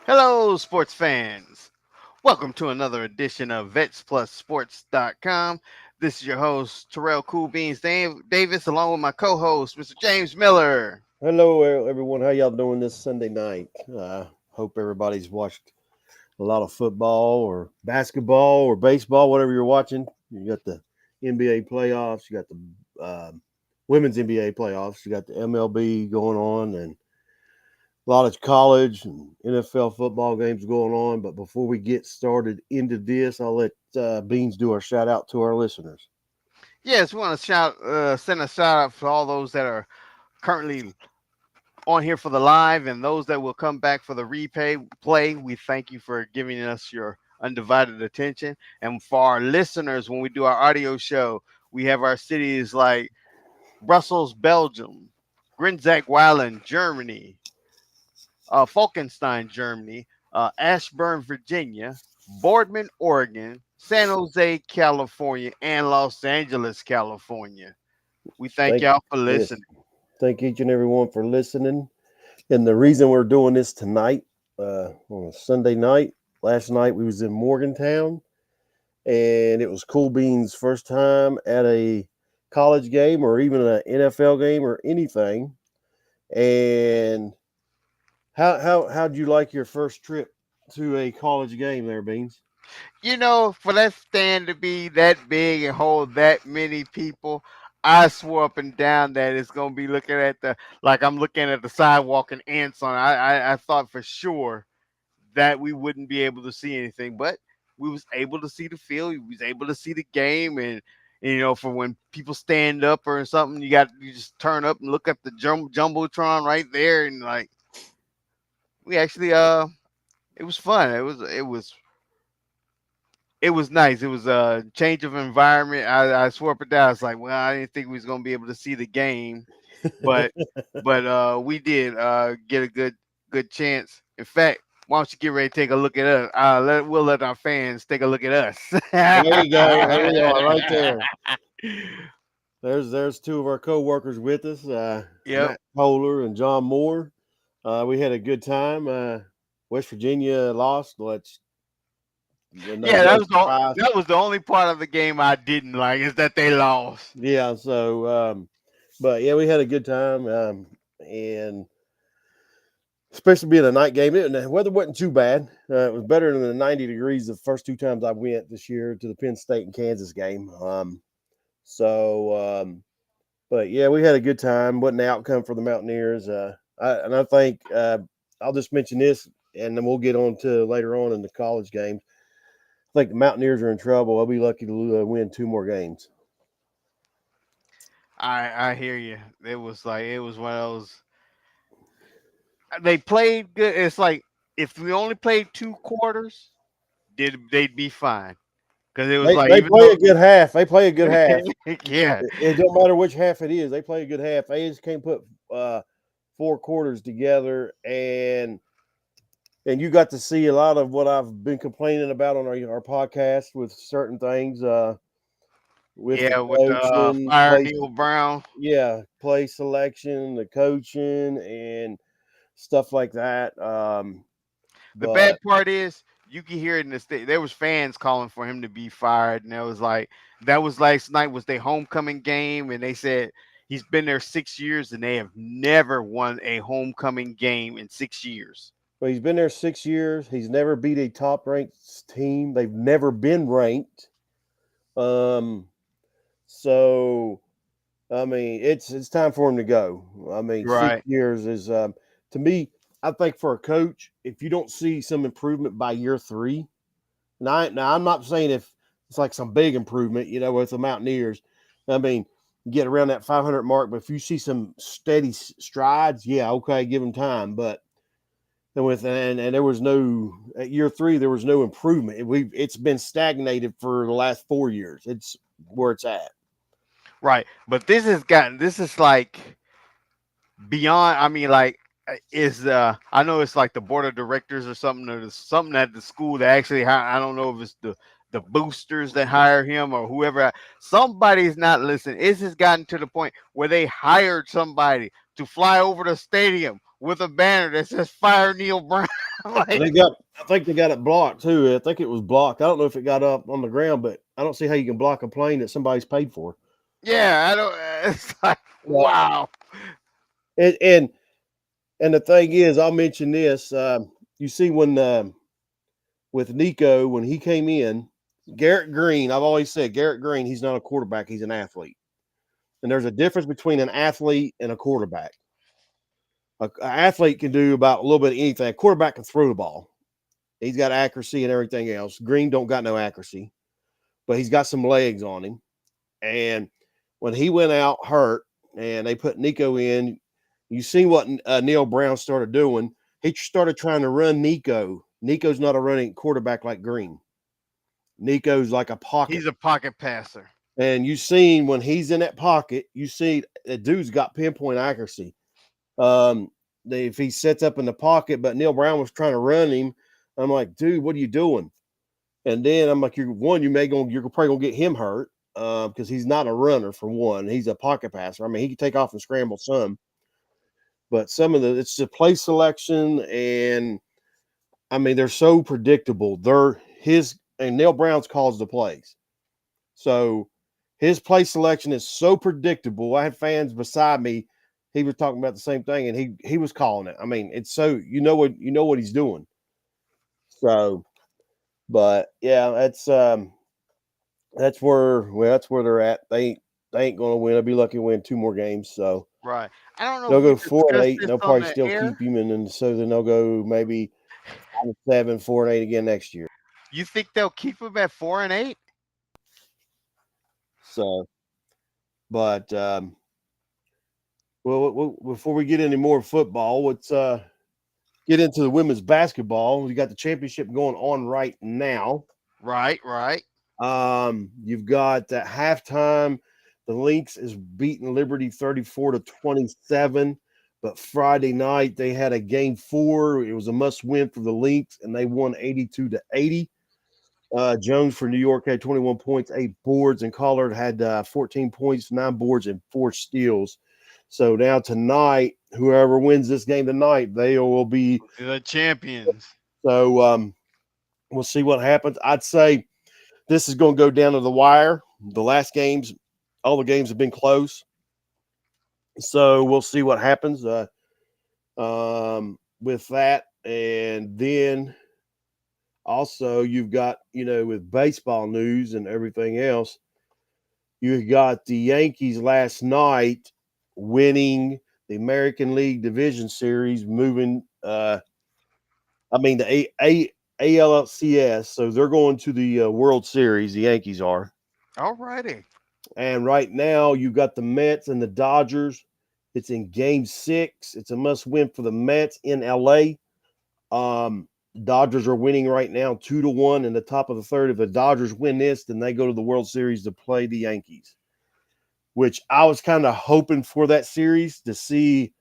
Hello, sports fans. Welcome to another edition of VetsPlusSports.com. This is your host, Terrell Cool Beans Davis, along with my co host, Mr. James Miller. Hello, everyone. How y'all doing this Sunday night? Hope everybody's watched a lot of football or basketball or baseball, whatever you're watching. You got the NBA playoffs, you got the women's NBA playoffs, you got the MLB going on, and a lot of college and NFL football games going on. But before we get started into this, I'll let Beans do our shout out to our listeners. Yes, we want to send a shout out for all those that are currently on here for the live and those that will come back for the replay play. We thank you for giving us your undivided attention. And for our listeners, when we do our audio show, we have our cities like Brussels, Belgium, Grinzak Weiland, Germany, Falkenstein, Germany, Ashburn, Virginia, Boardman, Oregon, San Jose, California, and Los Angeles, California. We thank Thank y'all for yes, listening. thank each and every one for listening. And the reason we're doing this tonight, on a Sunday night, last night we was in Morgantown, and it was Cool Beans' first time at a college game or even an NFL game or anything. And how'd you like your first trip to a college game there, Beans? For that stand to be that big and hold that many people, I swore up and down that it's gonna be looking at like I'm looking at the sidewalk and ants on it. I thought for sure that we wouldn't be able to see anything, but we was able to see the field. We was able to see the game, and for when people stand up or something, you just turn up and look at the jumbotron right there, and like we actually it was fun. It was nice. It was a change of environment. I swore up and down. It's like, well, I didn't think we was gonna be able to see the game, but we did get a good chance. In fact, why don't you get ready to take a look at us? We'll let our fans take a look at us. There you go. There we are, right there. There's two of our co-workers with us, Yep. Matt Polar and John Moore. We had a good time. West Virginia lost. Let's Yeah, no surprise. that was the only part of the game I didn't like is that they lost. Yeah. So, but yeah, we had a good time, and especially being a night game. The weather wasn't too bad. It was better than the 90 degrees the first two times I went this year to the Penn State and Kansas game. So, but yeah, we had a good time. Wasn't the outcome for the Mountaineers. I think I'll just mention this, and then we'll get on to later on in the college games. I think the Mountaineers are in trouble. I'll be lucky to win two more games. I hear you. It was one of those. They played good. It's like if we only played 2 quarters, they'd be fine. Because it was like They even play though a good half. They play a good half. yeah. It don't matter which half it is. They play a good half. They just can't put 4 quarters together, and you got to see a lot of what I've been complaining about on our podcast with certain things, with the Yeah, with the coaching, fire Neil Brown. play selection, the coaching, and stuff like that. The bad But part is you can hear it in the state. There was fans calling for him to be fired, and that was last night was their homecoming game, and they said he's been there 6 years, and they have never won a homecoming game in 6 years. but he's been there 6 years. He's never beat a top ranked team. They've never been ranked. Um, so I mean, it's time for him to go. I mean, six Right. years is to me. I think for a coach, if you don't see some improvement by year three, now I'm not saying if it's like some big improvement, with the Mountaineers. I mean, get around that 500 mark, but if you see some steady strides, yeah, okay, give him time. But and there was no at year three, there was no improvement. It's been stagnated for the last 4 years. It's where it's at. Right. But this is like beyond. I mean, like is I know it's like the board of directors or something, or something at the school that actually I don't know if it's the boosters that hire him or whoever. Somebody's not listening. It's just gotten to the point where they hired somebody to fly over the stadium with a banner that says "Fire Neil Brown." Like, I think they got it blocked too. I think it was blocked. I don't know if it got up on the ground, but I don't see how you can block a plane that somebody's paid for. yeah, I don't. It's like, Yeah. wow. And and the thing is, I'll mention this. You see when with Nico when he came in, Garrett Green. I've always said Garrett Green. He's not a quarterback. He's an athlete. And there's a difference between an athlete and a quarterback. An athlete can do about a little bit of anything. A quarterback can throw the ball. He's got accuracy and everything else. Green don't got no accuracy, but he's got some legs on him. And when he went out hurt and they put Nico in, you see what Neil Brown started doing. He started trying to run Nico. Nico's not a running quarterback like Green. Nico's like a pocket. He's a pocket passer. And you seen when he's in that pocket, you see the dude's got pinpoint accuracy. Um, if he sets up in the pocket, but Neil Brown was trying to run him, I'm like, dude, what are you doing? And then I'm like, you're probably gonna get him hurt because he's not a runner for one. He's a pocket passer. I mean, he can take off and scramble some, but some of it's the play selection, and I mean they're so predictable. They're his and Neil Brown's calls the plays, so his play selection is so predictable. I had fans beside me. He was talking about the same thing, and he was calling it. I mean, it's so you know what he's doing. So, but yeah, that's where they're at. They ain't gonna win. I'll be lucky to win two more games. So Right. I don't know they'll if we go 4-8, discussed and this they'll on probably the still air. keep him, and then so then they'll go maybe 5-7, 4-8 again next year. You think they'll keep him at 4-8? So, but before we get any more football, let's get into the women's basketball. We got the championship going on right now. Right, right. You've got at halftime, the Lynx is beating Liberty 34-27. But Friday night they had a game four. It was a must win for the Lynx, and they won 82-80. Jones for New York had 21 points, 8 boards, and Collard had 14 points, 9 boards, and 4 steals. So now tonight, whoever wins this game tonight, they will be. The champions. So we'll see what happens. I'd say this is going to go down to the wire. The last games, all the games have been close. So we'll see what happens with that. And then also, you've got, with baseball news and everything else, you got the Yankees last night winning the American League Division Series, moving, the ALCS. So they're going to the World Series, the Yankees are. All righty. And right now, you've got the Mets and the Dodgers. It's in game 6. It's a must win for the Mets in LA. Dodgers are winning right now 2-1 in the top of the third. If the Dodgers win this, then they go to the World Series to play the Yankees, which I was kind of hoping for that series to see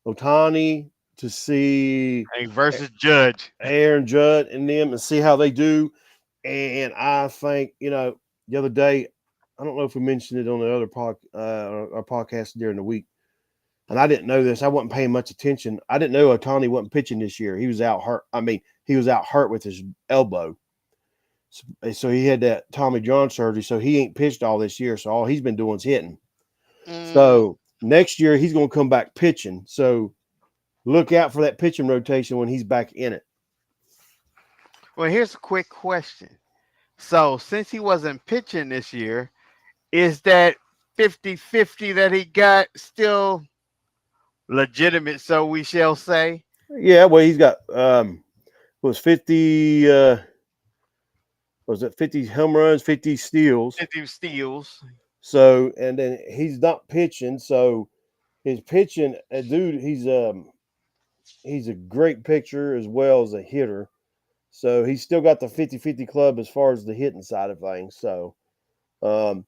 Otani, to see Hey, versus Judge. Aaron Judd and them and see how they do. And I think, the other day, I don't know if we mentioned it on the other our podcast during the week. And I didn't know this. I wasn't paying much attention. I didn't know Otani wasn't pitching this year. He was out hurt. I mean, he was out hurt with his elbow. So he had that Tommy John surgery. So he ain't pitched all this year. So all he's been doing is hitting. Mm. So next year he's going to come back pitching. So look out for that pitching rotation when he's back in it. Well, here's a quick question. So, since he wasn't pitching this year, is that 50-50 that he got still legitimate, so we shall say? Yeah, well, he's got was 50 was it 50 home runs, 50 steals. 50 steals. So and then he's not pitching, so his pitching dude, he's a great pitcher as well as a hitter. So he's still got the 50-50 club as far as the hitting side of things. So um,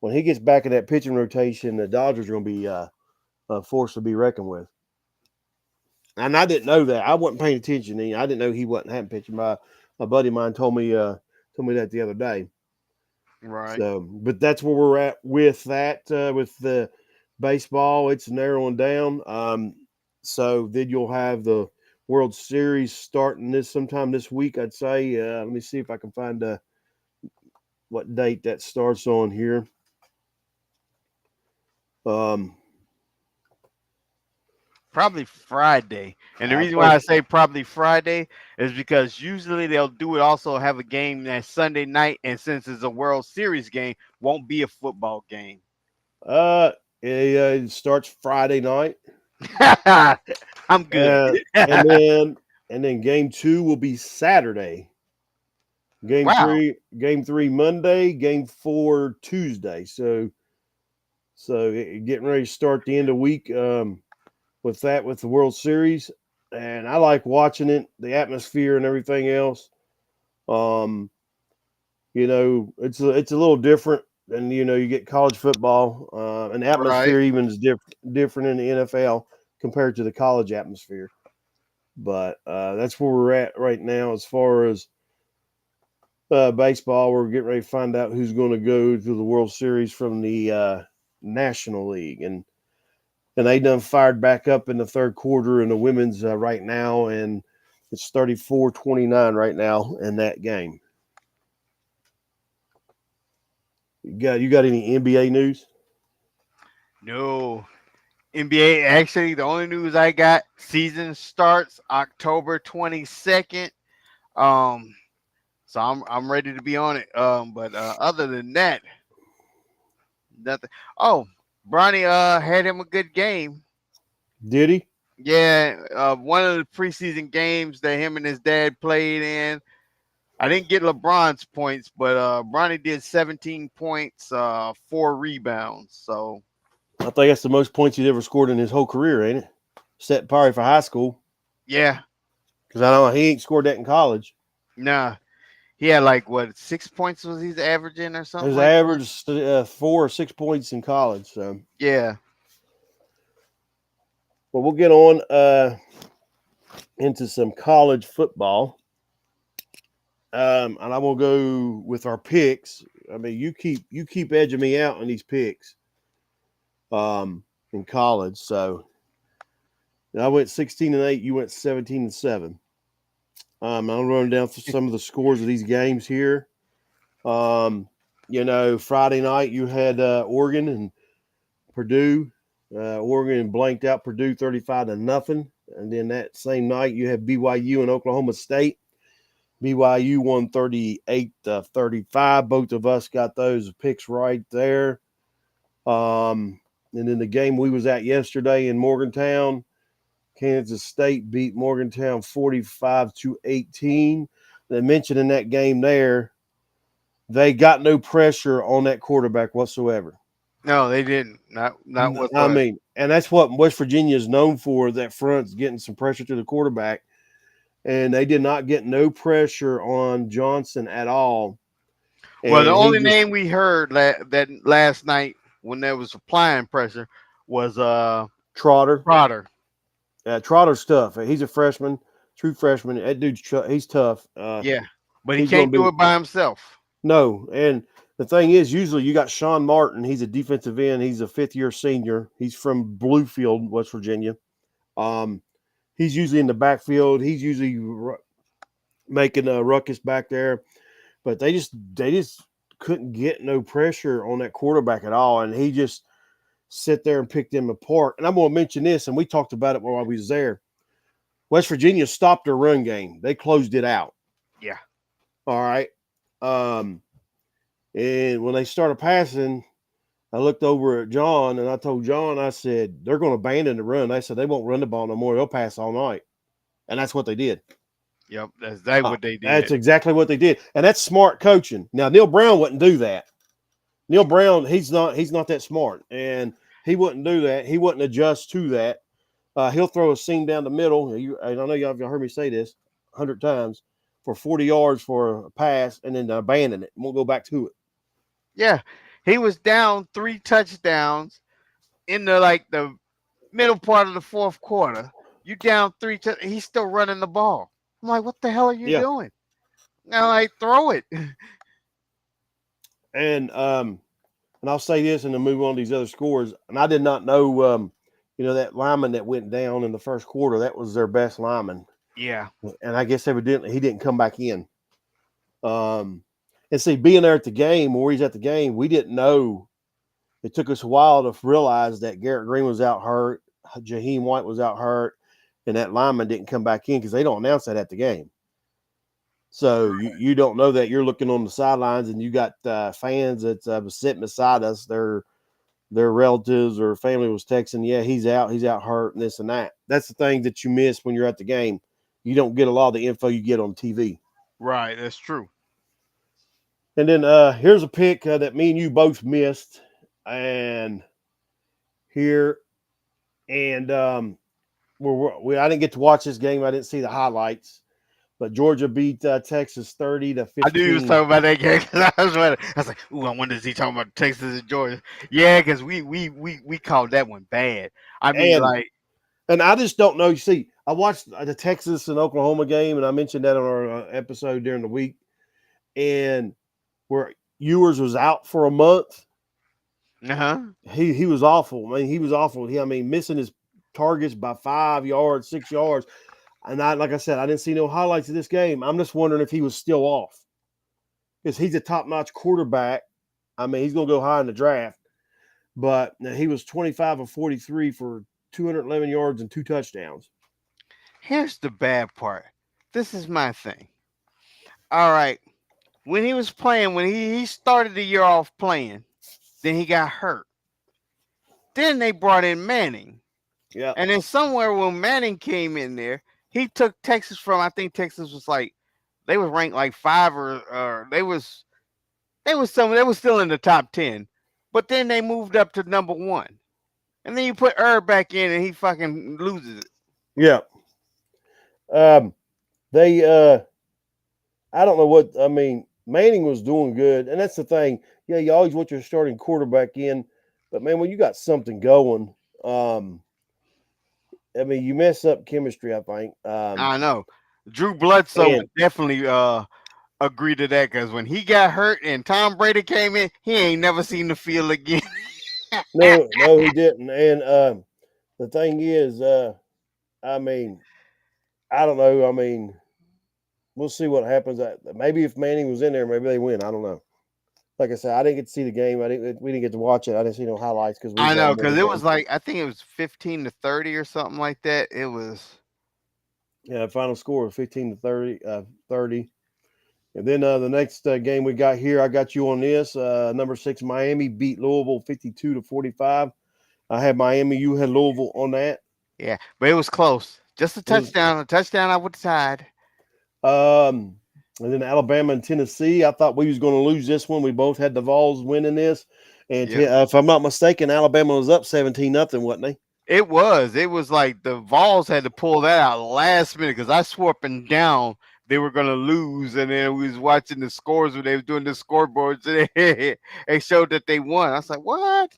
when he gets back in that pitching rotation, the Dodgers are going to be a force to be reckoned with. And I didn't know that. I wasn't paying attention. I didn't know he wasn't having pitching. My buddy of mine told me that the other day. Right. So, but that's where we're at with that. With the baseball, it's narrowing down. So then you'll have the World Series starting this sometime this week, I'd say. Let me see if I can find what date that starts on here. Um, Probably Friday. And the I reason why think I say probably Friday is because usually they'll do it also have a game that Sunday night, and since it's a World Series game, won't be a football game. uh, it starts Friday night, I'm good. uh, and then game two will be Saturday. Wow. Game three Monday, game four Tuesday. So getting ready to start the end of the week with that with the World Series, and I like watching it, the atmosphere and everything else. Um, it's a little different than you get college football, and the Right. atmosphere even is different in the NFL compared to the college atmosphere. But that's where we're at right now as far as baseball. We're getting ready to find out who's going to go to the World Series from the National League, and they done fired back up in the third quarter in the women's right now, and it's 34-29 right now in that game. You got any NBA news? No. NBA, actually, the only news I got, season starts October 22nd. Um, so I'm ready to be on it. But other than that, nothing. Oh, Bronny had him a good game. Did he? Yeah, one of the preseason games that him and his dad played in. I didn't get LeBron's points, but Bronny did 17 points, 4 rebounds. So I think that's the most points he's ever scored in his whole career, ain't it? Set probably for high school yeah, because I know he ain't scored that in college. nah, he had like what 6 points was he's averaging or something His like that. average 4 or 6 points in college. So, Yeah, well, we'll get on into some college football, and I will go with our picks. I mean, you keep edging me out on these picks in college. So I went 16-8. You went 17-7. I'll run down through some of the scores of these games here. Um, Friday night you had Oregon and Purdue. Oregon blanked out Purdue 35-0, and then that same night you had BYU and Oklahoma State. BYU won 38-35. Both of us got those picks right there. And then the game we was at yesterday in Morgantown, Kansas State beat Morgantown 45-18. They mentioned in that game there, they got no pressure on that quarterback whatsoever. no, they didn't. Not I whatsoever. mean, and that's what West Virginia is known for, that front's getting some pressure to the quarterback. And they did not get no pressure on Johnson at all. Well, the And he only just name we heard that last night when there was applying pressure was Trotter. Trotter. Trotter's tough. He's a freshman, true freshman. That dude's he's tough. Yeah, but he He's going can't to do be it by himself. no. And the thing is, usually you got Sean Martin. He's a defensive end. He's a fifth-year senior. He's from Bluefield, West Virginia. Um, he's usually in the backfield. He's usually making a ruckus back there. But they just couldn't get no pressure on that quarterback at all, and he just sit there and pick them apart. And I'm going to mention this, and we talked about it while we was there. West Virginia stopped their run game. They closed it out. Yeah. All right. Um, and when they started passing, I looked over at John and I told John, I said, they're going to abandon the run. They said they won't run the ball no more. They'll pass all night. And that's what they did. Yep. That's exactly what they That's did. exactly what they did. And that's smart coaching. Now, Neil Brown wouldn't do that. Neil Brown, he's not that smart. And he wouldn't do that. He wouldn't adjust to that. He'll throw a seam down the middle. I know y'all have heard me say this 100 times, for 40 yards for a pass and then abandon it. Won't go back to it. Yeah. He was down 3 touchdowns in the middle part of the fourth quarter. You down he's still running the ball. I'm like, what the hell are you Yeah. doing? I'm like, throw it. And I'll say this and then move on to these other scores. And I did not know, that lineman that went down in the first quarter, that was their best lineman. Yeah. and I guess evidently he didn't come back in. Um, and see, being there at the game, where he's at the game, we didn't know. It took us a while to realize that Garrett Green was out hurt, Jaheim White was out hurt, and that lineman didn't come back in because they don't announce that at the game. So you don't know that. You're looking on the sidelines and you got fans that was sitting beside us. Their relatives or family was texting, yeah, he's out hurt and this and that. That's the thing that you miss when you're at the game. You don't get a lot of the info you get on TV. Right. That's true. And then here's a pick that me and you both missed, and here and I didn't get to watch this game. I didn't see the highlights, but Georgia beat Texas 30 to I knew you was 15. talking about that game because I was like, ooh, I wonder is he talking about Texas and Georgia? Yeah, because we called that one bad. I mean, And like, and I just don't know. You see, I watched the Texas and Oklahoma game, and I mentioned that on our episode during the week, and where Ewers was out for a month. huh? He was awful. I mean, he was awful. I mean, missing his targets by 5 yards, 6 yards. And like I said, I didn't see no highlights of this game. I'm just wondering if he was still off because he's a top notch quarterback. I mean, he's going to go high in the draft, but he was 25 of 43 for 211 yards and 2 touchdowns. Here's the bad part. This is my thing. All right. When he was playing, when he started the year off playing, then he got hurt. Then they brought in Manning. Yeah. And then somewhere when Manning came in there, he took Texas from, I think Texas was like, they was ranked like five or they was still in the top 10. But then they moved up to number one. And then you put Herb back in and he fucking loses it. Yeah. Um, they, I don't know what, I mean, Manning was doing good. And that's the thing. Yeah, you always want your starting quarterback in. But, man, when you got something going, I mean, you mess up chemistry, I think. I know. Drew Bledsoe And would definitely agree to that because when he got hurt and Tom Brady came in, he ain't never seen the field again. no, he didn't. And the thing is, I mean, I don't know. I mean, we'll see what happens. Maybe if Manning was in there, maybe they win. I don't know. Like I said, I didn't get to see the game. We didn't get to watch it. I didn't see no highlights because we I was on know another because it was game. like I think it was 15-30 or something like that. It was Yeah, final score was 15 to 30. 30. And then the next game we got here, I got you on this. Number 6, Miami beat Louisville 52 to 45. I had Miami. You had Louisville on that. yeah, but it was close. Just a It was touchdown, I would decide. and then Alabama and Tennessee. I thought we was going to lose this one. We both had the Vols winning this. And Yep. if I'm not mistaken, Alabama was up 17-0, wasn't they? It was. It was like the Vols had to pull that out last minute because I swore up and down they were gonna lose, and then we was watching the scores when they was doing the scoreboards, and they showed that they won. I was like, "What?"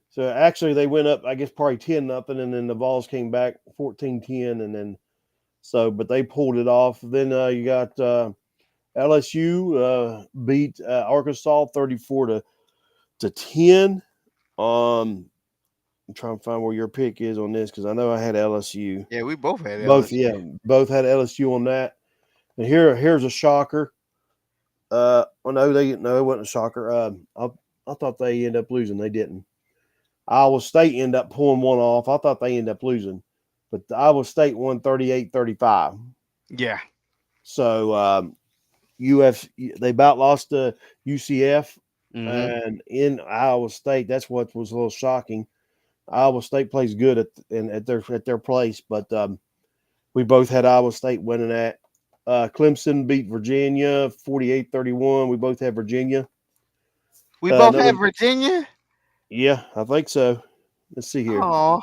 So actually, they went up, I guess, probably 10-0, and then the Vols came back 14-10, and then but they pulled it off. Then you got LSU beat Arkansas 34 to 10. I'm trying to find where your pick is on this because I know I had LSU. Yeah, we both had Both, yeah, LSU. both had LSU on that. And here's a shocker. Oh no, it wasn't a shocker. I thought they ended up losing. They didn't. Iowa State ended up pulling one off. I thought they ended up losing, but Iowa State won 38-35. Yeah. So they about lost to UCF, Hmm. and in Iowa State, that's what was a little shocking. Iowa State plays good at their place, but we both had Iowa State winning that. Clemson beat Virginia 48-31. We both had Virginia. We both Another, had Virginia. yeah, I think so. Let's see here. Oh,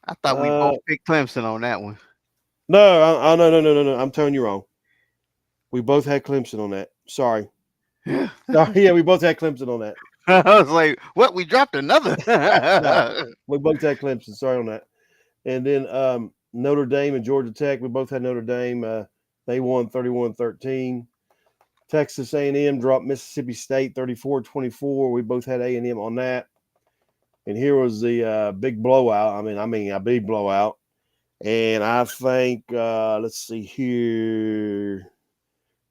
I thought we both Uh, picked Clemson on that one. no, no. I'm telling you wrong. We both had Clemson on that. Sorry. Sorry. Yeah, we both had Clemson on that. I was like, "What? We dropped another." No, we both had Clemson. Sorry on that. And then Notre Dame and Georgia Tech. We both had Notre Dame. They won 31-13. Texas A&M dropped Mississippi State 34-24. We both had A&M on that. And here was the big blowout. I mean, a big blowout. And I think let's see here.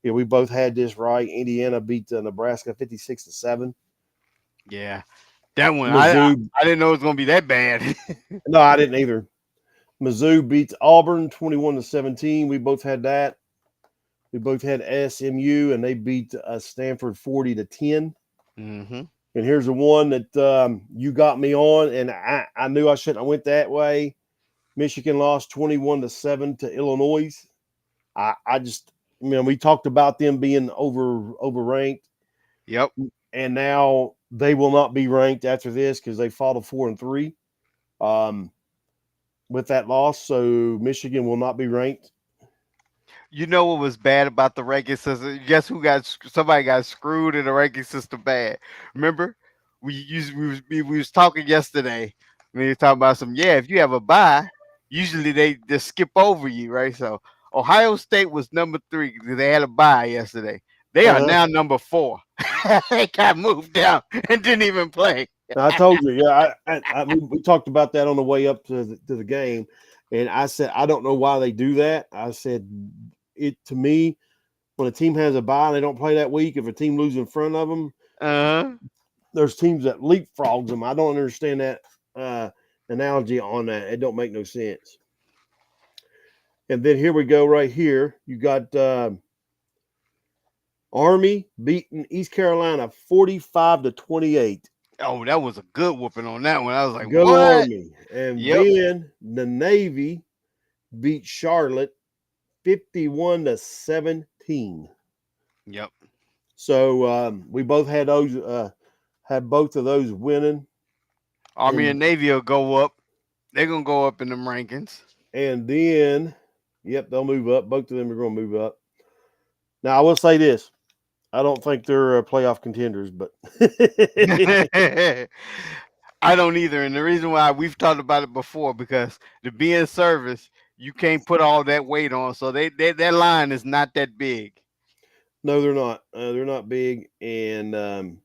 Yeah, we both had this right. Indiana beat Nebraska 56-7. Yeah, that one Mizzou, I didn't know it was gonna be that bad. no, I didn't either. Mizzou beats Auburn 21-17. We both had that. We both had SMU, and they beat Stanford 40-10. hmm And here's the one that you got me on, and I knew I shouldn't have went that way. Michigan lost 21-7 to Illinois. I just, we talked about them being overranked, Yep. and now they will not be ranked after this because they fall to 4-3 um, with that loss. So Michigan will not be ranked. You know what was bad about the ranking system? Guess who somebody got screwed in the ranking system bad. Remember? We was talking yesterday. We were talking about some, yeah, if you have a bye, usually they just skip over you, right? So Ohio State was number 3 because they had a bye yesterday. They are Uh-huh. now number 4. They got moved down and didn't even play. I told you, yeah. We talked about that on the way up to the game, and I said I don't know why they do that. I said it to me when a team has a bye and they don't play that week. If a team loses in front of them, Uh-huh. there's teams that leapfrogs them. I don't understand that uh, analogy on that. It don't make no sense. And then here we go right here. You got Army beating East Carolina 45-28. Oh, that was a good whooping on that one. I was like, Go what? Army. And Yep. then the Navy beat Charlotte 51-17. Yep. So we both had both of those winning. Army and And Navy will go up. They're gonna go up in them rankings. then yep, they'll move up. Both of them are going to move up. Now I will say this. I don't think they're playoff contenders, but I don't either, and the reason why we've talked about it before because to be in service, you can't put all that weight on. So that line is not that big. no, they're not. They're not big. And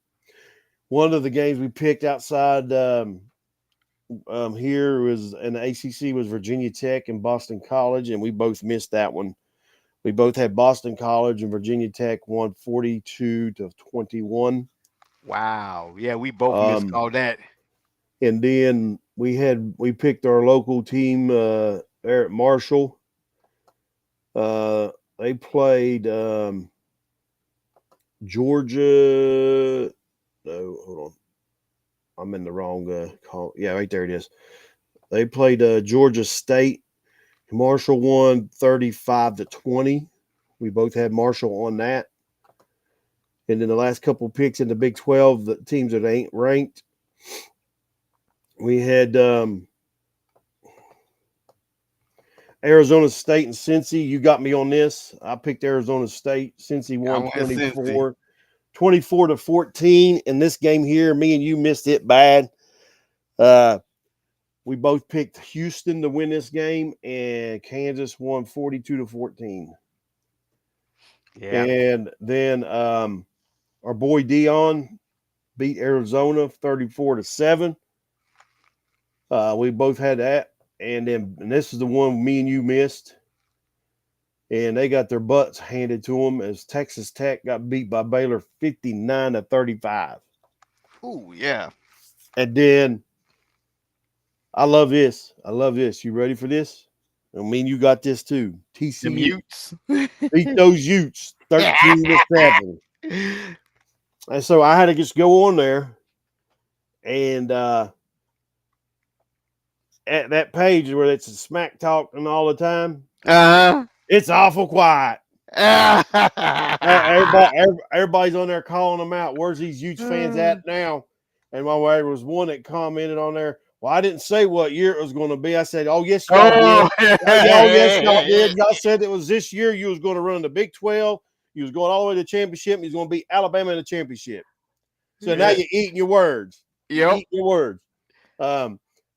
one of the games we picked outside here was in the ACC was Virginia Tech and Boston College, and we both missed that one. We both had Boston College and Virginia Tech won 42-21. Wow. Yeah, we both Um, miscalled that. and then we picked our local team there at Marshall. They played Georgia. No, hold on. I'm in the wrong call. Yeah, right there it is. They played Georgia State. Marshall won 35-20. We both had Marshall on that. And then the last couple picks in the Big 12, the teams that ain't ranked, we had Arizona State and Cincy. You got me on this. I picked Arizona State. Cincy I won went Cincy. 24-14. In this game here, me and you missed it bad. Uh, we both picked Houston to win this game, and Kansas won 42-14. Yeah. And then our boy Dion beat Arizona 34-7. We both had that. And this is the one me and you missed. And they got their butts handed to them as Texas Tech got beat by Baylor 59-35. Ooh, yeah. And then I love this. I love this. You ready for this? I mean, you got this too. The TCU mutes. beat those Utes 13-7. And so I had to just go on there and at that page where it's a smack talking all the time, Uh-huh. it's awful quiet. Everybody's on there calling them out. Where's these Utes fans at now? And there was one that commented on there. Well, I didn't say what year it was going to be. I said, "Oh yes, y'all did. Oh. Oh yes, y'all did. Y'all said it was this year. You was going to run the Big 12. You was going all the way to the championship. And you was going to beat Alabama in the championship. So now Yeah. you're eating your words. You're Yep. eating your words.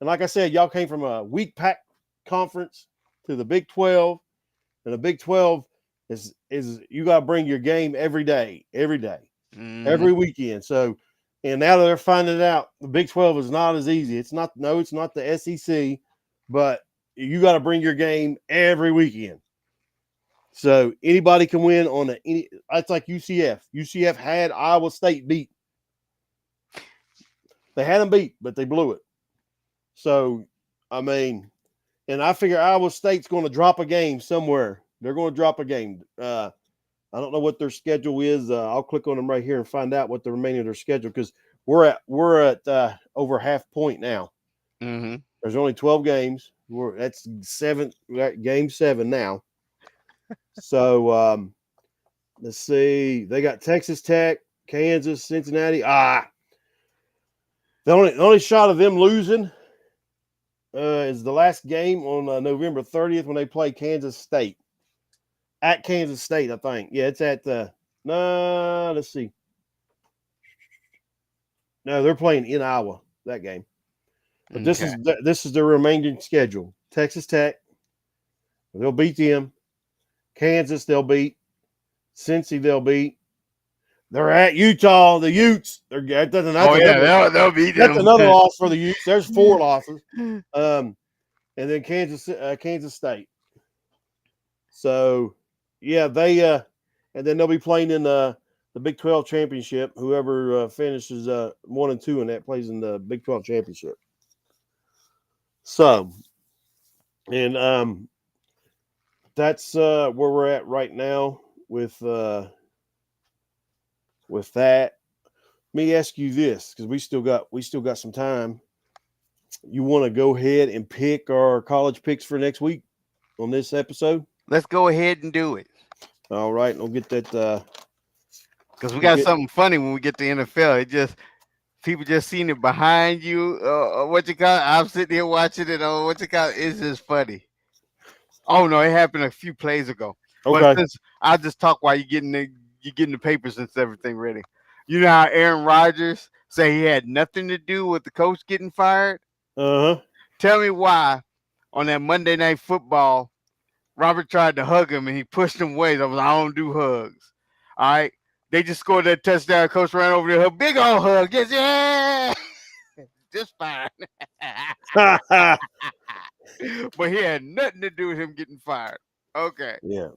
And like I said, y'all came from a weak pack conference to the Big 12, and the Big 12 is you got to bring your game every day, Mhm. every weekend. So, and now that they're finding out the Big 12 is not as easy. It's not. No, it's not the SEC, but you got to bring your game every weekend. So anybody can win on any. That's like UCF. UCF had Iowa State beat. They had them beat, but they blew it. So I mean, and I figure Iowa State's going to drop a game somewhere. They're going to drop a game. I don't know what their schedule is. I'll click on them right here and find out what the remaining of their schedule because we're at over half point now. Mm-hmm. There's only 12 games. That's game 7 now. So let's see. They got Texas Tech, Kansas, Cincinnati. The only shot of them losing is the last game on November 30th when they play Kansas State. At Kansas State, I think. Yeah, it's at no, let's see. No, they're playing in Iowa that game. But this Okay. is their remaining schedule. Texas Tech, they'll beat them. Kansas, they'll beat. Cincy, they'll beat. They're at Utah, the Utes. Oh yeah, they'll beat That's them. another loss for the Utes. There's 4 losses. And then Kansas State. So yeah, and then they'll be playing in the Big 12 championship. Whoever finishes 1 and 2 in that plays in the Big 12 championship. So, and that's where we're at right now with that. Let me ask you this because we still got some time. You want to go ahead and pick our college picks for next week on this episode? Let's go ahead and do it All right, and we'll get that. because we We'll got get. something funny when we get to NFL. It just people just seeing it behind you. What you call it? I'm sitting here watching it. What you call it? It's just funny. Oh no, it happened a few plays ago. But Okay. since I'll just talk while you getting the papers and everything ready. You know how Aaron Rodgers say he had nothing to do with the coach getting fired? Uh huh. Tell me why on that Monday Night Football, Robert tried to hug him and he pushed him away. I don't do hugs. All right. They just scored that touchdown. Coach ran over there, big old hug. Yes, yeah, just fine. But he had nothing to do with him getting fired. Okay. Yeah.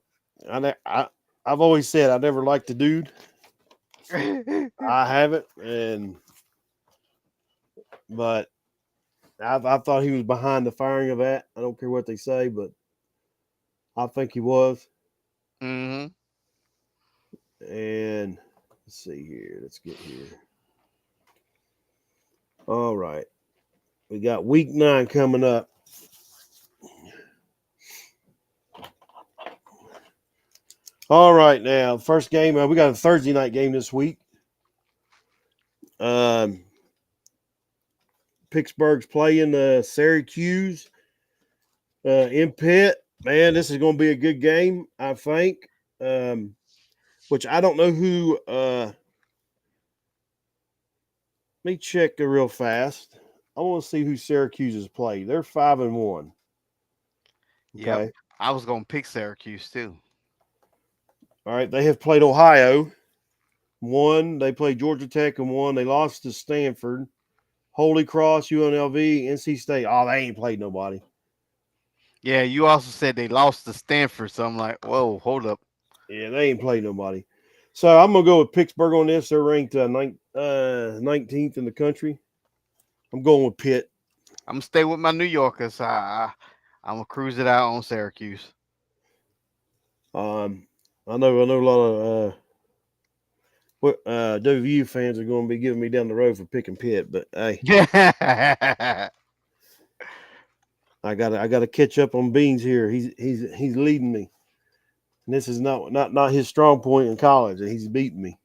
I've always said I never liked the dude. I haven't, but I thought he was behind the firing of that. I don't care what they say, but I think he was. hmm And let's see here. Let's get here. All right. We got week 9 coming up. All right, now first game. We got a Thursday night game this week. Um, Pittsburgh's playing Syracuse in Pitt. Man, this is going to be a good game, I think. Which I don't know who. Let me check it real fast. I want to see who Syracuse has played. They're 5-1. Yep. Okay. I was gonna pick Syracuse too. All right. They have played Ohio. One. They played Georgia Tech and one. They lost to Stanford, Holy Cross, UNLV, NC State. Oh, they ain't played nobody. Yeah, you also said they lost to Stanford, so I'm like, whoa, hold up. Yeah, they ain't played nobody. So I'm gonna go with Pittsburgh on this. They're ranked 19th in the country. I'm going with Pitt. I'm gonna stay with my New Yorkers. I'm gonna cruise it out on Syracuse. Um, I know a lot of WVU fans are going to be giving me down the road for picking Pitt, but hey, Yeah. I gotta catch up on Beans here. He's leading me, and this is not his strong point in college, and he's beating me.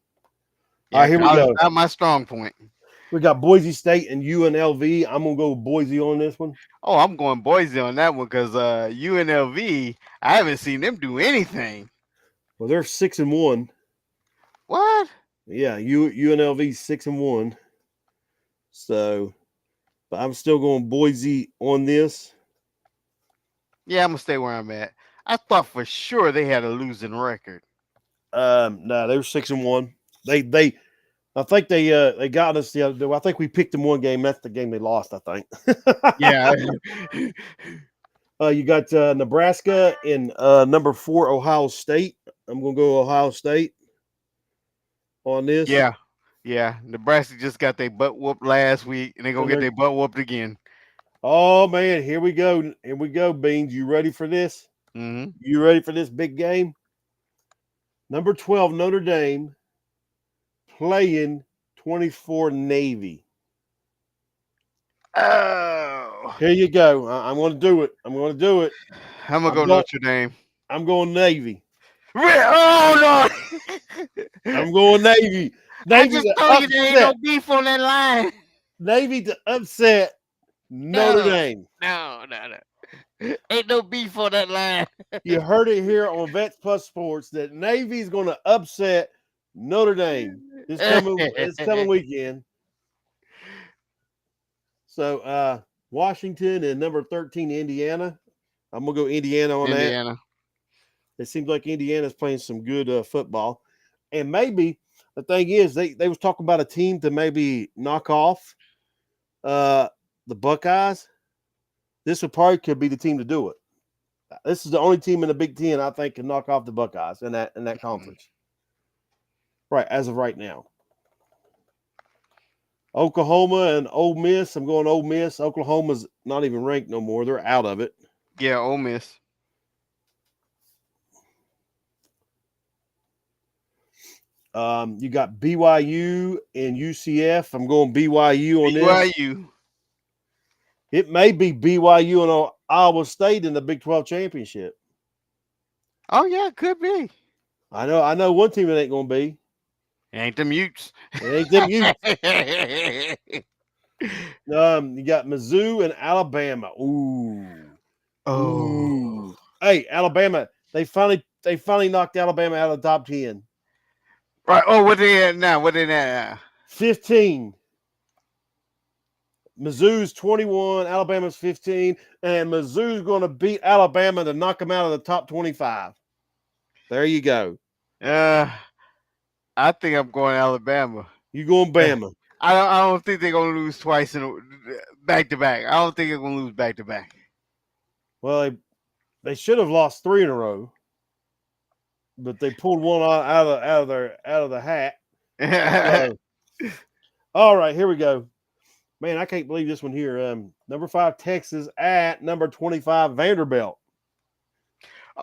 All Yeah, right, here we college go. not my strong point. We got Boise State and UNLV. I'm gonna go with Boise on this one. Oh, I'm going Boise on that one because UNLV, I haven't seen them do anything. Well, they're 6-1. What? Yeah, UNLV 6-1. So, but I'm still going Boise on this. Yeah, I'm gonna stay where I'm at. I thought for sure they had a losing record. No, they were 6-1. They I think they got us the other. I think we picked them one game. That's the game they lost. I think. Yeah. You got Nebraska and number 4 Ohio State. I'm gonna go Ohio State on this, Yeah, yeah. Nebraska just got their butt whooped last week, and they're gonna and get they're their butt whooped again. oh man, here we go, Beans. You ready for this? Hmm. You ready for this big game? Number 12 Notre Dame playing 24 Navy. Oh, Here you go. I'm going to do it. I'm going to do it. I'm gonna I'm go going. Notre Dame. I'm going Navy. Oh no! I'm going Navy. I Navy just to told you there ain't no upset. beef on that line. Navy to upset Notre No, Dame. no. Ain't no beef on that line. You heard it here on Vets Plus Sports that Navy's going to upset Notre Dame this coming weekend. So Washington and number 13 Indiana. I'm gonna go Indiana on that. Indiana. It seems like Indiana's playing some good football, and maybe the thing is they was talking about a team to maybe knock off uh, the Buckeyes. This would probably could be the team to do it. This is the only team in the Big Ten I think can knock off the Buckeyes in that conference. Right as of right now. Oklahoma and Ole Miss. I'm going Ole Miss. Oklahoma's not even ranked no more. They're out of it. Yeah, Ole Miss. You got BYU and UCF. I'm going BYU on this. BYU. It may be BYU and Iowa State in the Big 12 championship. Oh yeah, could be. I know one team it ain't going to be. Ain't the mutes. It ain't them Utes. You got Mizzou and Alabama. Ooh. Oh. Ooh. Hey, Alabama, they finally knocked Alabama out of the top 10. Right. Oh, what they at now? What they at? 15. Mizzou's 21, Alabama's 15, and Mizzou's going to beat Alabama to knock them out of the top 25. There you go. Uh, I think I'm going Alabama. You going Bama. I don't think they're gonna lose twice back to back. I don't think they're gonna lose back to back. Well, they should have lost 3 in a row, but they pulled one out of the hat. So, all right, here we go. Man, I can't believe this one here. Number 5 Texas at number 25 Vanderbilt.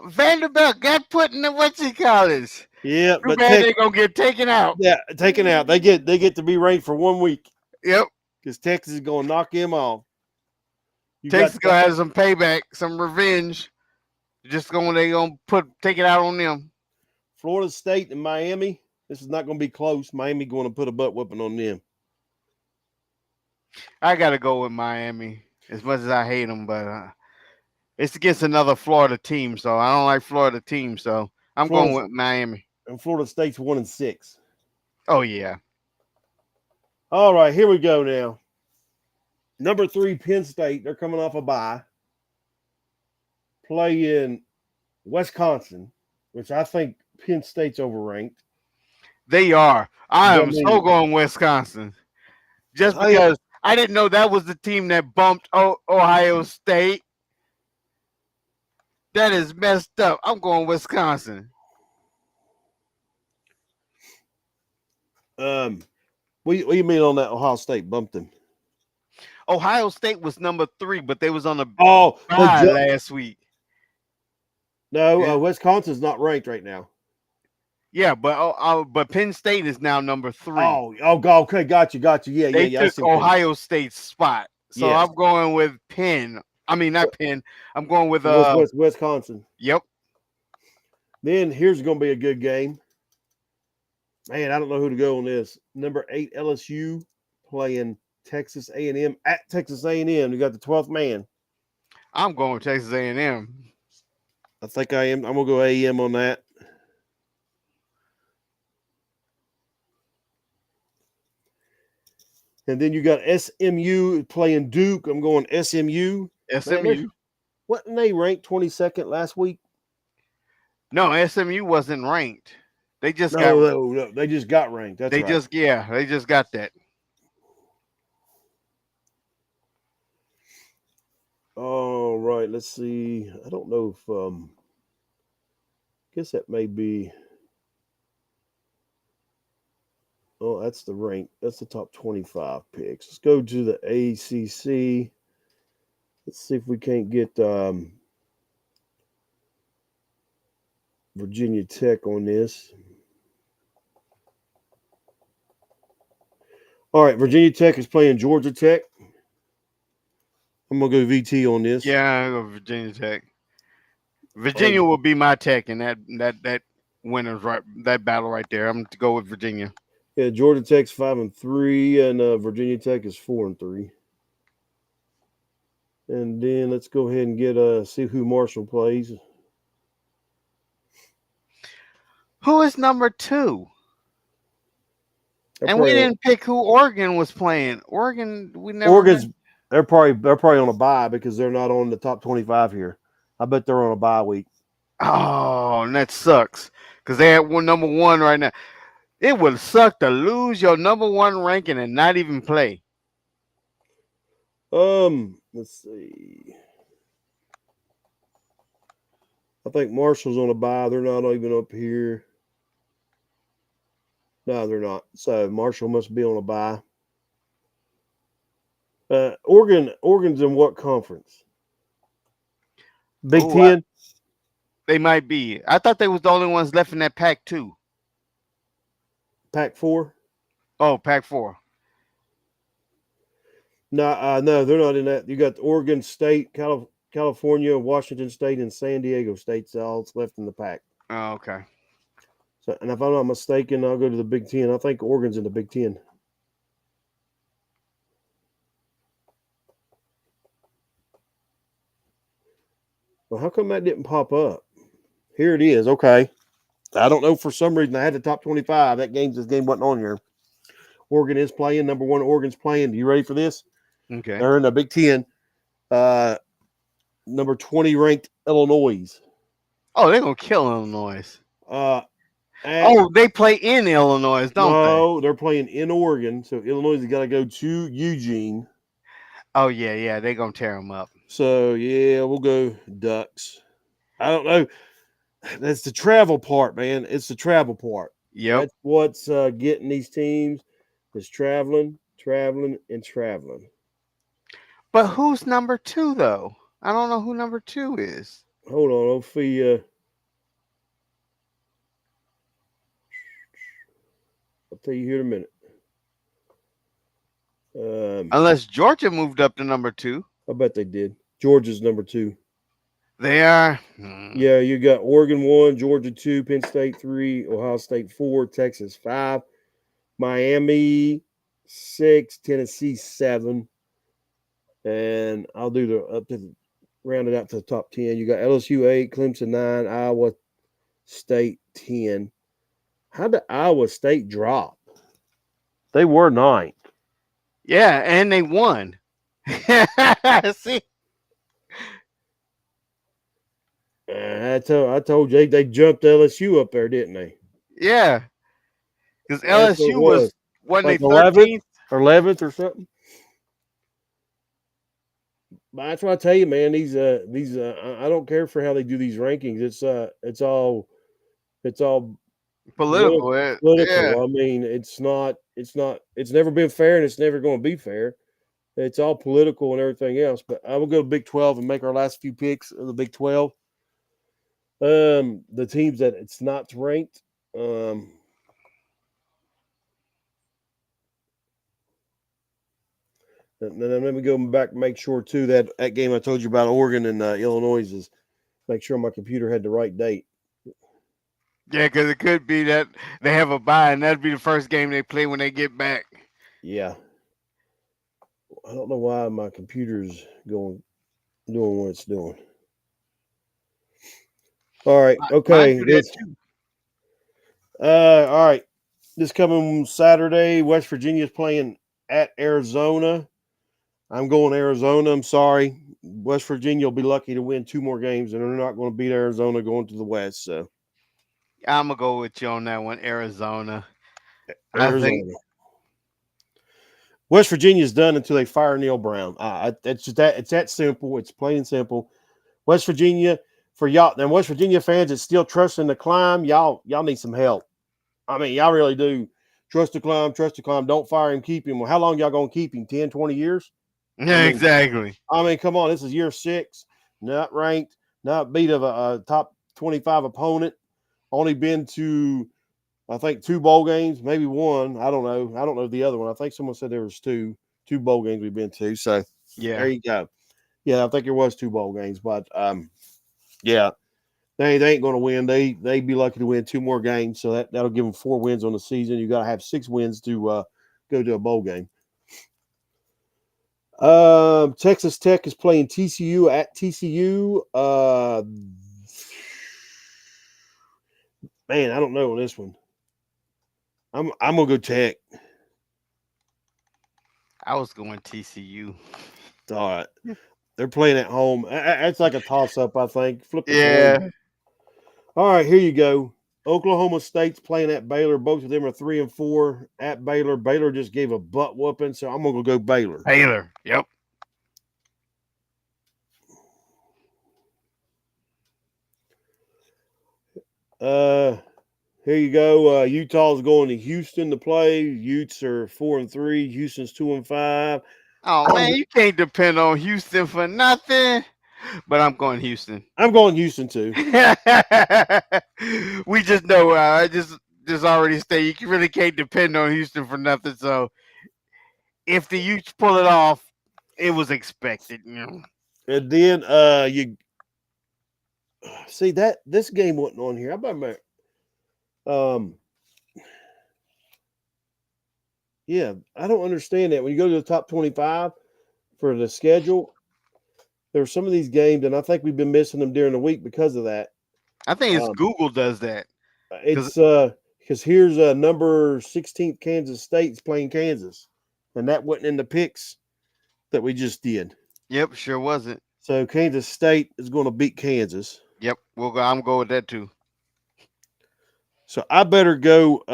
Vanderbilt got put in the college. Yeah, Too but bad they're gonna get taken out. yeah, taken out. They get to be ranked for 1 week Yep. because Texas is going to knock him off. You Texas got gonna have some payback, some revenge. They gonna take it out on them. Florida State and Miami. This is not going to be close. Miami going to put a butt whooping on them. I gotta go with Miami. As much as I hate them, but it's against another Florida team, so I don't like Florida teams. So I'm going Florida with Miami. and Florida State's 1-6. Oh yeah. All right, here we go now. Number 3 Penn State. They're coming off a bye. Playing Wisconsin, which I think Penn State's overranked. They are. I But I am so mean, going Wisconsin. Just I because I didn't know that was the team that bumped Ohio State. That is messed up. I'm going Wisconsin. what do you mean on that Ohio State bumped them? Ohio State was number 3, but they was on a Oh, bye last week. no, Yeah, Wisconsin's not ranked right now. yeah, but Penn State is now number 3. Oh, okay, got you. Yeah, They yeah. I took see what you're saying. Ohio State's spot. So Yes, I'm going with Penn. I mean not Penn. I'm going with Wisconsin. Yep. Then here's going to be a good game. Man, I don't know who to go on this. Number 8 LSU playing Texas A&M at Texas A&M. You got the 12th man. I'm going with Texas A&M. I think I am. I'm going to go A&M on that. And then you got SMU playing Duke. I'm going SMU. SMU. Wasn't they ranked 22nd last week? No, SMU wasn't ranked. They just No, they just got ranked. That's they right. they just got that. All right, let's see. I don't know if guess that may be. Oh, that's the rank. That's the top 25 picks. Let's go to the ACC. Let's see if we can't get Virginia Tech on this. All right, Virginia Tech is playing Georgia Tech. I'm gonna go VT on this. Yeah, I go Virginia Tech. All right, Virginia will be my Tech in that winners right that battle right there. I'm to go with Virginia. yeah, Georgia Tech's 5-3, and Virginia Tech is 4-3. And then let's go ahead and get see who Marshall plays. Who is number two? They're And we probably on, didn't pick who Oregon was playing. Oregon, we never. Oregon's. They're probably on a bye because they're not on the top 25 here. I bet they're on a bye week. Oh, and that sucks because they had one number one right now. It would suck to lose your number one ranking and not even play. Let's see. I think Marshall's on a bye. They're not even up here. No, they're not. So Marshall must be on a bye. Oregon's in what conference? Big Oh, Ten, they might be. I thought they was the only ones left in that pack too. Pac-4. Oh, pack four. No, no, they're not in that. You got Oregon State, California, Washington State, and San Diego State's all that's left in the pack. Oh, okay. So, and if I'm not mistaken, I'll go to the Big Ten. I think Oregon's in the Big Ten. Well, how come that didn't pop up? Here it is. Okay. I don't know. For some reason, I had the top 25. This game wasn't on here. Oregon is playing. Number one, Oregon's playing. You ready for this? Okay. They're in the Big Ten. Uh, Number 20 ranked Illinois. Oh, they're gonna kill Illinois. Uh, at Oh, they play in Illinois, don't they? No, they're playing in Oregon. So Illinois has got to go to Eugene. Oh yeah, yeah, they're gonna tear them up. So yeah, we'll go Ducks. I don't know. That's the travel part, man. It's the travel part. Yep. That's what's getting these teams is traveling, traveling, and traveling. But who's number two though? I don't know who number two is. Hold on, I'll tell you here in a minute. Unless Georgia moved up to number two. I bet they did. Georgia's number 2. They are. Yeah, you got Oregon 1, Georgia 2, Penn State 3, Ohio State 4, Texas 5, Miami 6, Tennessee 7, and I'll do the up to the, round it out to the top 10. You got LSU 8, Clemson 9, Iowa State 10. How did Iowa State drop? They were 9th. Yeah, and they won. See, I told you they jumped LSU up there, didn't they? yeah, because That's what it LSU was wasn't they like 11th 13th? or 11th or something. But that's what I tell you, man. I don't care for how they do these rankings. It's all Political. Yeah, political. I mean, it's never been fair, and it's never going to be fair. It's all political and everything else. But I will go to Big 12 and make our last few picks of the Big 12. The teams that it's not ranked. And then let me go back and make sure too that game I told you about Oregon and Illinois is make sure my computer had the right date. yeah, because it could be that they have a bye, and that'd be the first game they play when they get back. Yeah, I don't know why my computer's doing what it's doing. All right, Mine okay. do that This too. all right. This coming Saturday, West Virginia is playing at Arizona. I'm going Arizona. I'm sorry. West Virginia will be lucky to win 2 more games, and they're not going to beat Arizona going to the West. So I'm gonna go with you on that one, Arizona. I think Arizona. West Virginia's done until they fire Neil Brown. It's just that it's that simple. It's plain and simple. West Virginia for y'all and West Virginia fans that still trusting the climb. Y'all need some help. I mean, y'all really do. Trust the climb, trust the climb. Don't fire him, keep him. Well, how long y'all gonna keep him? 10, 20 years? I Yeah, mean, exactly. come on. This is year 6. Not ranked, not beat of a top 25 opponent. Only been to I think 2 bowl games, maybe one. I don't know. I don't know the other one. I think someone said there was two bowl games we've been to. So there Yeah. you go. Yeah, I think there was 2 bowl games, but yeah, they ain't going to win. They'd be lucky to win 2 more games, so that'll give them 4 wins on the season. You got to have 6 wins to go to a bowl game. Texas Tech is playing TCU at TCU. Man, I don't know on this one. I'm gonna go Tech. I was going TCU. All right, they're playing at home. It's like a toss up, I think. Flip the coin. Yeah. All right, here you go. Oklahoma State's playing at Baylor. Both of them are 3-4 at Baylor. Baylor just gave a butt whooping, so I'm gonna go Baylor. Taylor. Yep. Uh, Here you go. Utah's going to Houston to play. Utes are 4-3. Houston's 2-5. Oh man, you can't depend on Houston for nothing. But I'm going Houston. I'm going Houston too. We just know. I just already stated you really can't depend on Houston for nothing. So if the Utes pull it off, it was expected. You know. And then you see that this game wasn't on here. How about um yeah, I don't understand that. When you go to the top 25 for the schedule, there are some of these games, and I think we've been missing them during the week because of that. I think it's Um, Google does that because it's because here's number 16th Kansas State's playing Kansas, and that wasn't in the picks that we just did. yep, sure wasn't. So Kansas State is going to beat Kansas. Yep, we'll go. I'm going with that too. So I better go.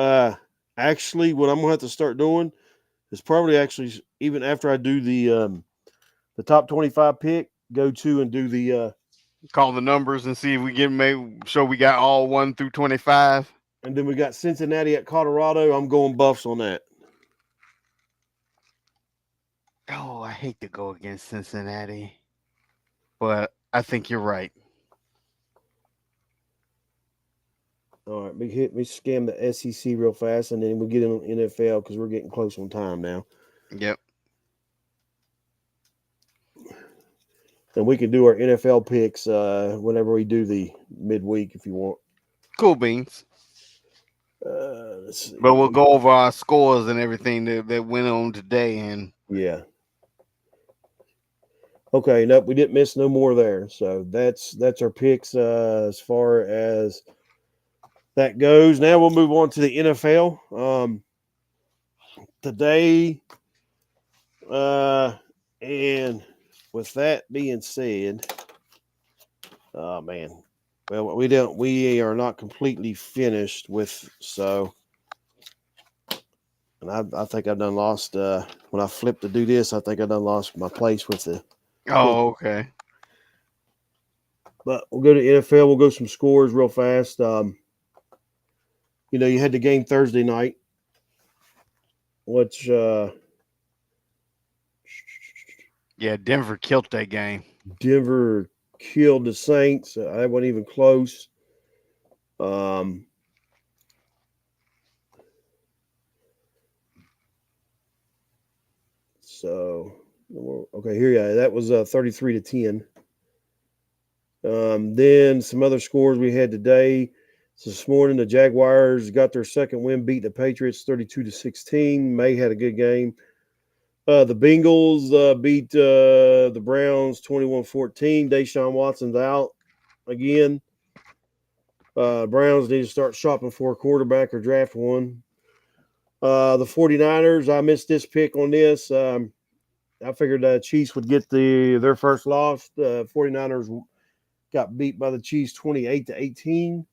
Actually, what I'm going to have to start doing is probably actually even after I do the top 25 pick, go to and do the Call the numbers and see if we get make sure we got all 1 through 25. and then we got Cincinnati at Colorado. I'm going Buffs on that. Oh, I hate to go against Cincinnati, but I think you're right. All right, me scan the SEC real fast, and then we'll get in NFL because we're getting close on time now. Yep. And we can do our NFL picks whenever we do the midweek if you want. Cool beans. Let's see. But we'll go over our scores and everything that went on today. And Yeah. Okay. Nope. We didn't miss no more there. So that's our picks as far as that goes. Now we'll move on to the NFL. Today, and with that being said, oh man, well we are not completely finished with so. And I think I've done lost when I flipped to do this. I think I done lost my place with the. oh, okay. But we'll go to NFL. We'll go some scores real fast. You had the game Thursday night, which Yeah, Denver killed that game. Denver killed the Saints. I wasn't even close. Um, so okay, here you go. That was 33-10. Then some other scores we had today. So this morning, the Jaguars got their second win, beat the Patriots 32-16. May had a good game. The Bengals beat the Browns 21-14. Deshaun Watson's out again. Browns need to start shopping for a quarterback or draft one. The 49ers, I missed this pick on this. I figured the Chiefs would get their first loss. The 49ers got beat by the Chiefs 28-18.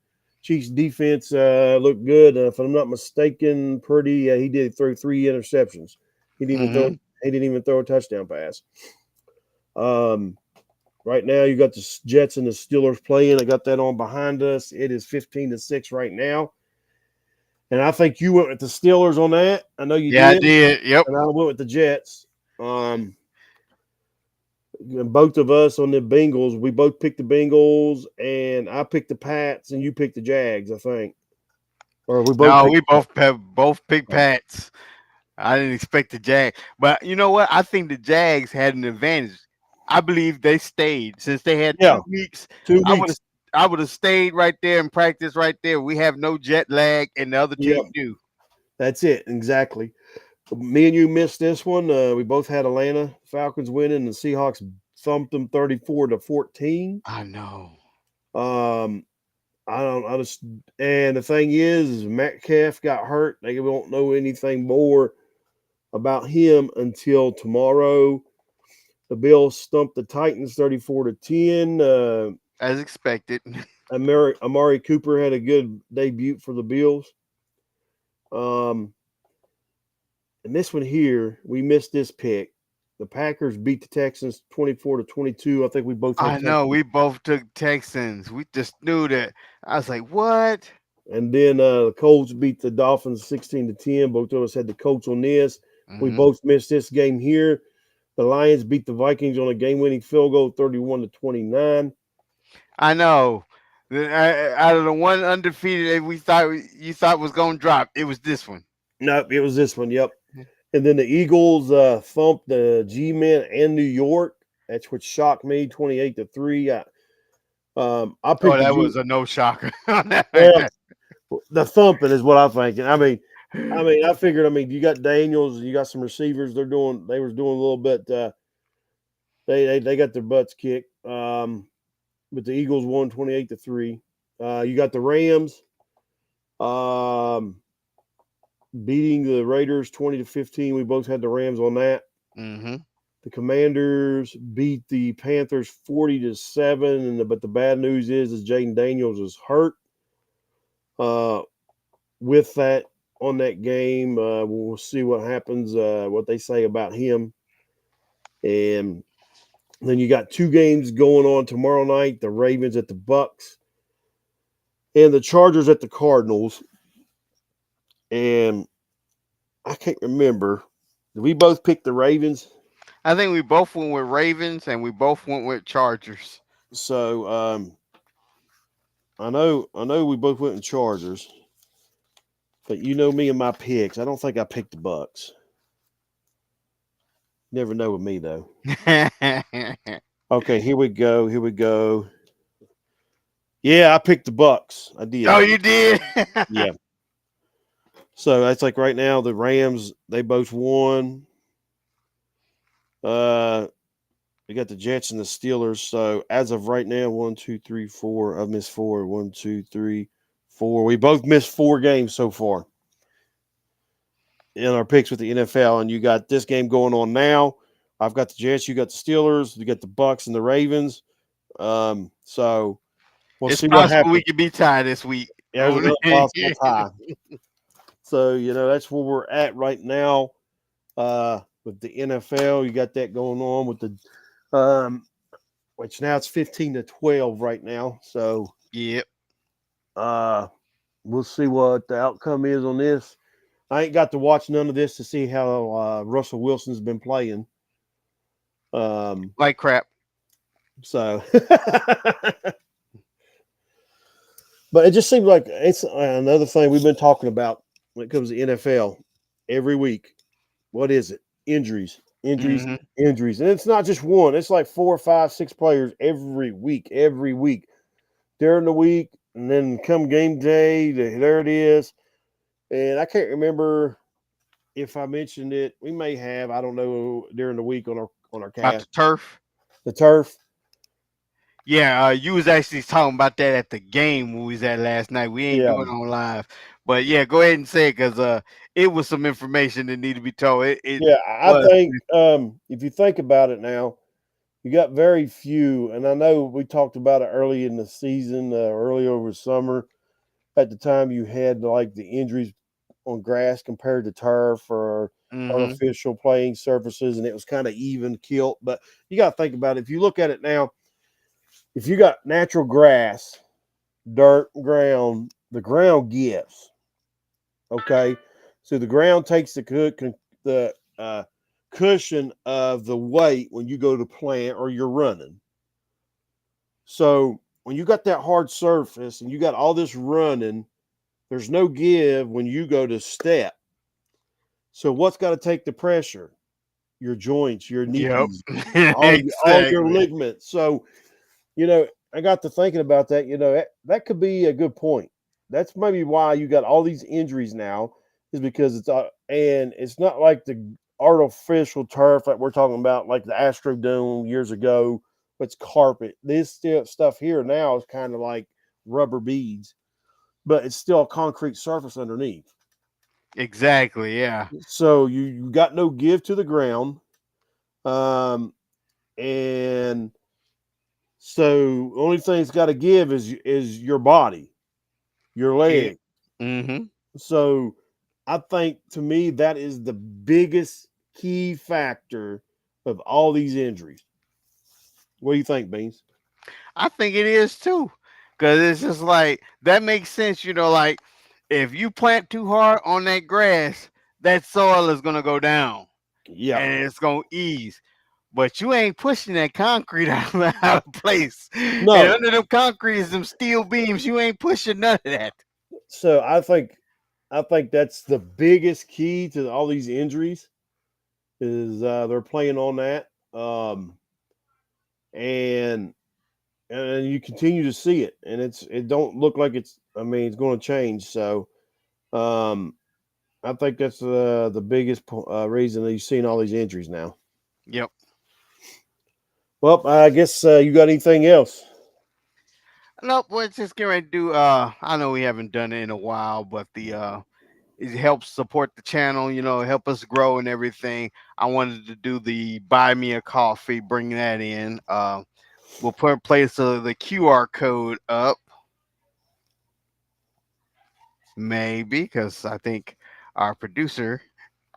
Chiefs defense looked good. If I'm not mistaken, Purdy, he did throw 3 interceptions. He didn't even throw. Hmm. He didn't even throw a touchdown pass. Um, right now, you got the Jets and the Steelers playing. I got that on behind us. It is 15-6 right now, and I think you went with the Steelers on that. I know you Yeah, I did, did. Yep. and I went with the Jets. And both of us on the Bengals, we both picked the Bengals, and I picked the Pats, and you picked the Jags. I think, or we both No, picked. we both picked Pats. I didn't expect the Jag, but you know what? I think the Jags had an advantage. I believe they stayed since they had Yeah, 2 weeks. two I would have weeks. I would have stayed right there and practiced right there. We have no jet lag, and the other Yep, team do. that's it exactly. Me and you missed this one. We both had Atlanta Falcons winning, and the Seahawks thumped them 34-14. I know. Um, I don't. I just and the thing is Metcalf got hurt. They won't know anything more about him until tomorrow. The Bills stumped the Titans 34-10. As expected. Amari Cooper had a good debut for the Bills. Um, and this one here, we missed this pick. The Packers beat the Texans 24-22. I think we both had I know. Texans. We both took Texans. We just knew that. I was like, what? And then the Colts beat the Dolphins 16-10. Both of us had the Colts on this. We Hmm. both missed this game here. The Lions beat the Vikings on a game-winning field goal 31-29. I know. Out of the one undefeated that we thought you thought was gonna drop, it was this one. Nope, it was this one. Yep. And then the Eagles thumped the G-Men and New York. That's what shocked me, 28-3. I Oh, picked the that G. was a no shocker on that right Well, there. the thumping is what I'm thinking. I figured. I mean, you got Daniels, you got some receivers. They was doing a little bit. They got their butts kicked. But the Eagles won 28-3. You got the Rams um, beating the Raiders 20-15. We both had the Rams on that. Hmm. The Commanders beat the Panthers 40-7, but the bad news is Jaden Daniels is hurt. Uh, with that on that game, we'll see what happens, what they say about him, and then you got two games going on tomorrow night: the Ravens at the Bucks and the Chargers at the Cardinals. And I can't remember. Did we both pick the Ravens? I think we both went with Ravens and we both went with Chargers. So I know we both went in Chargers, but you know me and my picks. I don't think I picked the Bucks. Never know with me though. Okay, here we go. Here we go. Yeah, I picked the Bucks. I Oh, did. you did? Yeah. So that's like right now the Rams they both won. Uh, we got the Jets and the Steelers. So as of right now, one, two, three, four. I've missed four. One, two, three, four. We both missed four games so far in our picks with the NFL. And you got this game going on now. I've got the Jets. You got the Steelers. You got the Bucks and the Ravens. So we'll It's see what possible we happens. could be tied this week. There's another possible tie. So that's where we're at right now. With the NFL, you got that going on with the which now it's 15-12 right now. So Yep. uh, we'll see what the outcome is on this. I ain't got to watch none of this to see how Russell Wilson's been playing. Um, Like crap. so, but it just seems like it's another thing we've been talking about when it comes to NFL every week. What is it? Injuries, injuries, Hmm. injuries, and it's not just one. It's like 4, 5, 6 players every week during the week, and then come game day, there it is. And I can't remember if I mentioned it. We may have. I don't know during the week on our About cast. the turf. The turf. Yeah, you was actually talking about that at the game when we was at last night. We ain't Yeah, doing it on live, but yeah, go ahead and say it because it was some information that need to be told. It yeah. I was. think if you think about it now, you got very few, and I know we talked about it early in the season, early over summer. At the time, you had like the injuries on grass compared to turf, or Mm-hmm. artificial playing surfaces, and it was kind of even kilt. But you got to think about it. If you look at it now, if you got natural grass, dirt, ground, the ground gives. Okay, so the ground takes the cushion of the weight when you go to plant or you're running. So when you got that hard surface and you got all this running, there's no give when you go to step. So what's got to take the pressure? Your joints, your Yep. knees, all your Exactly. ligaments. So I got to thinking about that. That could be a good point. That's maybe why you got all these injuries now, is because and it's not like the artificial turf that we're talking about, like the Astrodome years ago. It's carpet. This stuff here now is kind of like rubber beads, but it's still a concrete surface underneath. Exactly. Yeah. So you got no give to the ground, um, and so the only thing that's got to give is your body, your It. leg. Mm-hmm. So I think, to me, that is the biggest key factor of all these injuries. What do you think, Beans? I think it is too, because it's just like that makes sense. Like if you plant too hard on that grass, that soil is gonna go down Yeah. and it's gonna ease. But you ain't pushing that concrete out of place. And No. under them concrete is them steel beams. You ain't pushing none of that. So I think that's the biggest key to all these injuries is they're playing on that, and you continue to see it, and it don't look like it's. I mean, it's going to change. So um, I think that's the biggest reason that you've seen all these injuries now. Yep. Well, I guess you got anything else? Nope, we're just getting ready to do I know we haven't done it in a while, but the it helps support the channel, help us grow and everything. I wanted to do the buy me a coffee, bring that in. We'll put place the QR code up, maybe, because I think our producer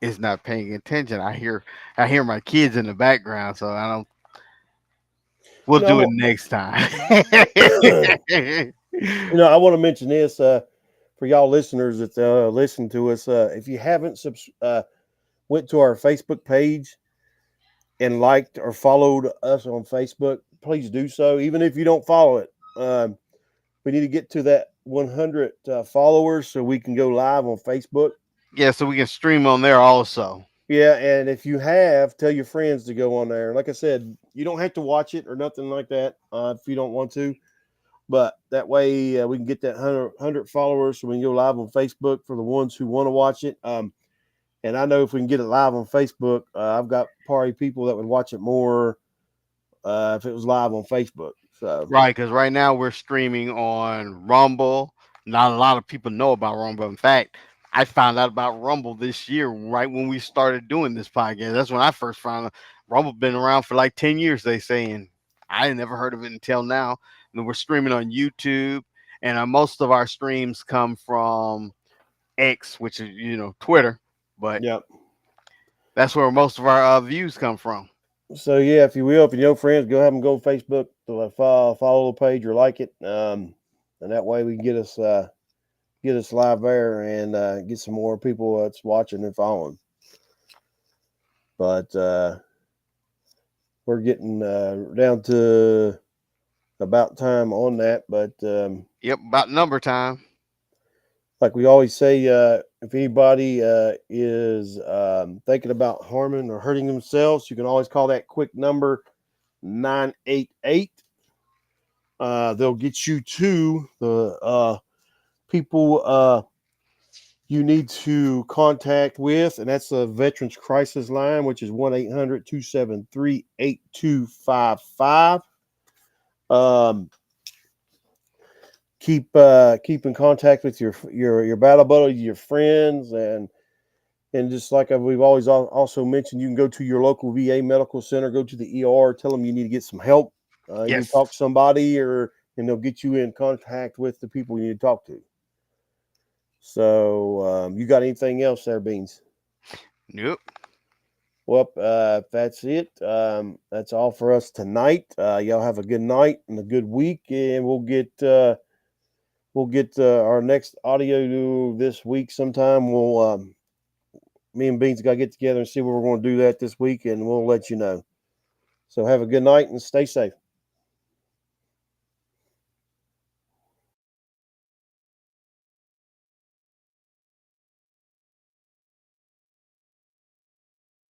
is not paying attention. I hear my kids in the background, so I don't. We'll I do it want, next time. I want to mention this for y'all listeners that listen to us. If you haven't went to our Facebook page and liked or followed us on Facebook, please do so. Even if you don't follow it, we need to get to that 100 followers so we can go live on Facebook. Yeah, so we can stream on there also. Yeah, and if you have, tell your friends to go on there. Like I said, you don't have to watch it or nothing like that if you don't want to. But that way we can get that 100 followers so we can go live on Facebook for the ones who want to watch it. And I know if we can get it live on Facebook, I've got probably people that would watch it more if it was live on Facebook. So, Right, because right now we're streaming on Rumble. Not a lot of people know about Rumble. In fact, I found out about Rumble this year, right when we started doing this podcast. That's when I first found out. Rumble been around for like 10 years, they say, and I never heard of it until now. And we're streaming on YouTube, and most of our streams come from X, which is, Twitter, but yeah. that's where most of our views come from. So, yeah, if you will, if you know friends, go have them go on Facebook to follow the page or like it. And that way we can get us live there and get some more people that's watching and following. But we're getting down to about time on that. But Yep, about number time. like we always say, if anybody is thinking about harming or hurting themselves, you can always call that quick number 988. They'll get you to the people you need to contact with, and that's the Veterans Crisis Line, which is 1-800-273-8255. Um, keep in contact with your battle buddy, your friends, and just like we've always also mentioned, you can go to your local VA medical center, go to the ER, tell them you need to get some help, you need to Yes. talk to somebody, and they'll get you in contact with the people you need to talk to. So, you got anything else there, Beans? Yep. Well, that's it. That's all for us tonight. Y'all have a good night and a good week, and we'll get our next audio this week sometime. Me and Beans got to get together and see what we're going to do that this week, and we'll let you know. So have a good night and stay safe.